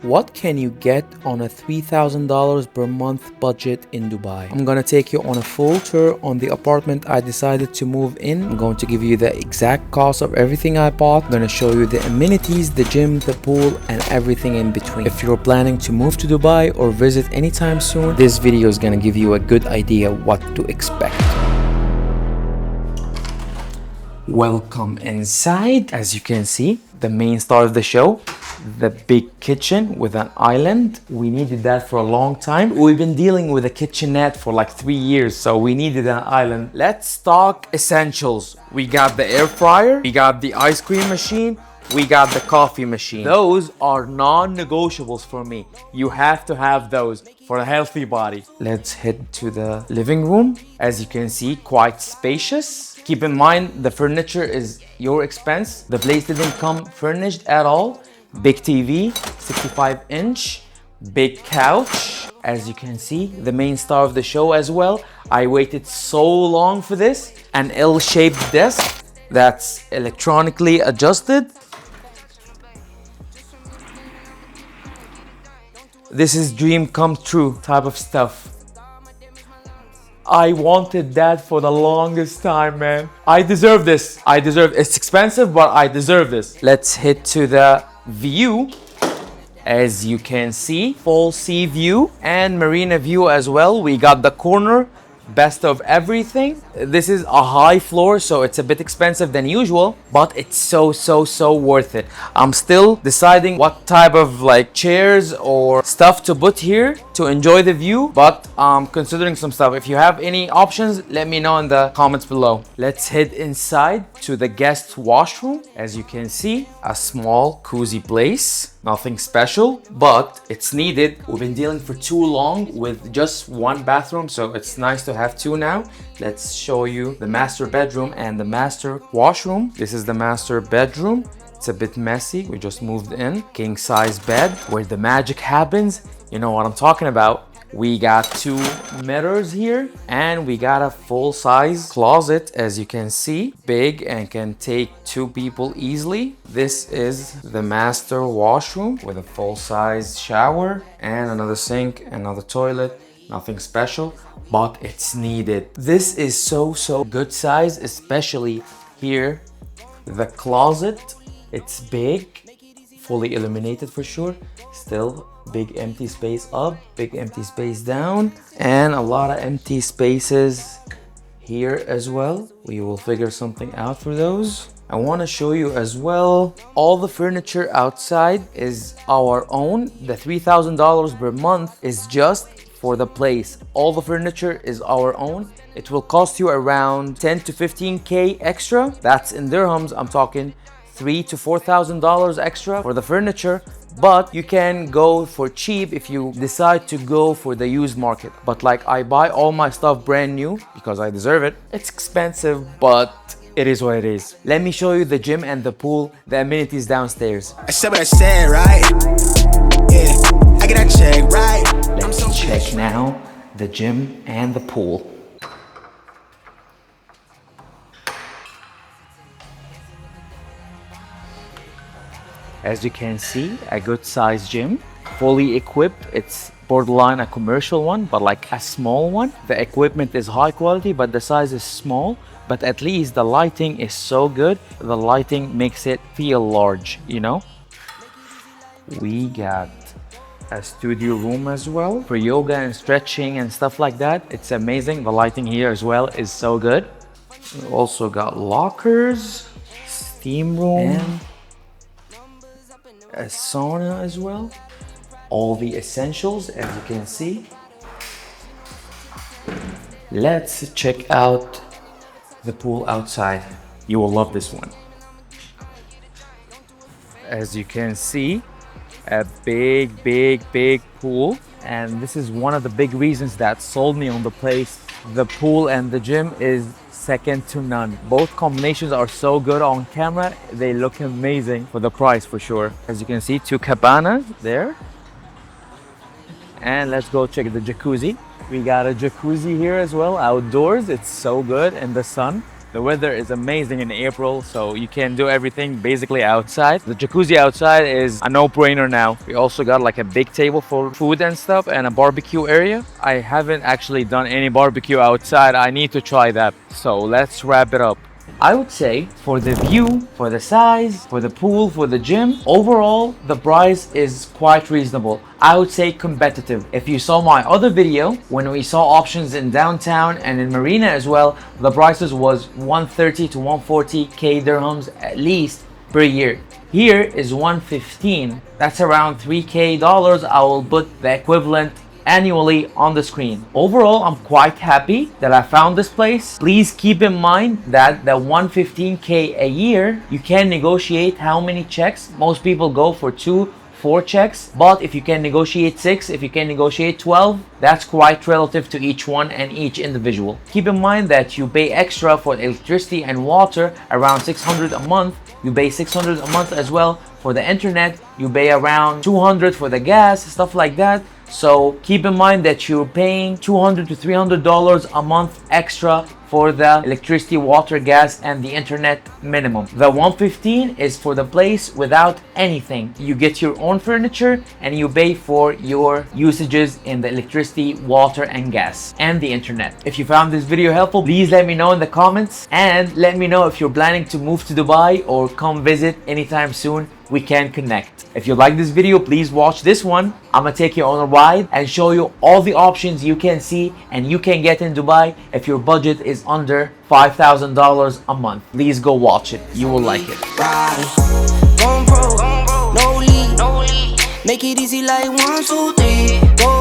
What can you get on a $3,000 per month budget in Dubai? I'm gonna take you on a full tour on the apartment I decided to move in. I'm going to give you the exact cost of everything I bought. I'm gonna show you the amenities, the gym, the pool, and everything in between. If you're planning to move to Dubai or visit anytime soon, this video is gonna give you a good idea what to expect. Welcome inside. As you can see, the main star of the show, the big kitchen with an island. We needed that for a long time. We've been dealing with a kitchenette for like 3 years, so we needed an island. Let's talk essentials. We got the air fryer, we got the ice cream machine, we got the coffee machine. Those are non-negotiables for me. You have to have those for a healthy body. Let's head to the living room. As you can see, quite spacious. Keep in mind, the furniture is your expense. The place didn't come furnished at all. Big TV, 65-inch, big couch. As you can see, the main star of the show as well. I waited so long for this. An L-shaped desk that's electronically adjusted. This is dream come true type of stuff. I wanted that for the longest time, man. I deserve this. It's expensive, but I deserve this. Let's head to the view. As you can see, full sea view and marina view as well. We got the corner, best of everything. This is a high floor, so it's a bit expensive than usual, but it's so worth it. I'm still deciding what type of like chairs or stuff to put here to enjoy the view, but I'm considering some stuff. If you have any options, let me know in the comments below. Let's head inside to the guest washroom. As you can see, a small cozy place. Nothing special, but it's needed. We've been dealing for too long with just one bathroom, so it's nice to have two now. Let's show you the master bedroom and the master washroom. This is the master bedroom. It's a bit messy. We just moved in. King size bed where the magic happens. You know what I'm talking about. We got two mirrors here and we got a full-size closet, as you can see, big and can take two people easily. This is the master washroom with a full-size shower and another sink, another toilet. Nothing special, but it's needed. This is so good size, especially here. The closet, it's big, fully illuminated for sure. Still big empty space up, big empty space down, and a lot of empty spaces here as well. We will figure something out for those. I want to show you as well, all the furniture outside is our own. The $3,000 per month is just for the place. All the furniture is our own. It will cost you around 10 to 15K extra. That's in dirhams. I'm talking $3,000 to $4,000 extra for the furniture, but you can go for cheap if you decide to go for the used market. But like, I buy all my stuff brand new because I deserve it. It's expensive, but it is what it is. Let me show you the gym and the pool, the amenities downstairs. I said what I said, right? Yeah, I get that check, right? Let's check now the gym and the pool. As you can see, a good sized gym, fully equipped. It's borderline a commercial one, but like a small one. The equipment is high quality, but the size is small. But at least the lighting is so good. The lighting makes it feel large, you know? We got a studio room as well for yoga and stretching and stuff like that. It's amazing. The lighting here as well is so good. We also got lockers, steam room, and a sauna as well. All the essentials, as you can see. Let's check out the pool outside. You will love this one. As you can see, a big pool, and this is one of the big reasons that sold me on the place. The pool and the gym is second to none. Both combinations are so good on camera. They look amazing for the price for sure. As you can see, two cabanas there. And let's go check the jacuzzi. We got a jacuzzi here as well, outdoors. It's so good in the sun. The weather is amazing in April, so you can do everything basically outside. The jacuzzi outside is a no-brainer now. We also got like a big table for food and stuff and a barbecue area. I haven't actually done any barbecue outside. I need to try that. So let's wrap it up. I would say for the view, for the size, for the pool, for the gym, overall the price is quite reasonable. I would say competitive. If you saw my other video, when we saw options in downtown and in Marina as well, the prices was 130 to 140k dirhams at least per year. Here is 115. That's around 3k dollars. I will put the equivalent annually on the screen. Overall, I'm quite happy that I found this place. Please keep in mind that the 115k a year, you can negotiate how many checks. Most people go for 4 checks, but if you can negotiate 6, if you can negotiate 12, that's quite relative to each one and each individual. Keep in mind that you pay extra for electricity and water, around 600 a month. You pay 600 a month as well for the internet. You pay around 200 for the gas, stuff like that. So keep in mind that you're paying $200 to $300 a month extra for the electricity, water, gas, and the internet minimum. The 115 is for the place without anything. You get your own furniture and you pay for your usages in the electricity, water, and gas, and the internet. If you found this video helpful, please let me know in the comments, and let me know if you're planning to move to Dubai or come visit anytime soon. We can connect. If you like this video, please watch this one. I'm gonna take you on a ride and show you all the options you can see and you can get in Dubai if your budget is under $5,000 a month. Please go watch it. You will like it. Make it easy like 1, 2, 3. Go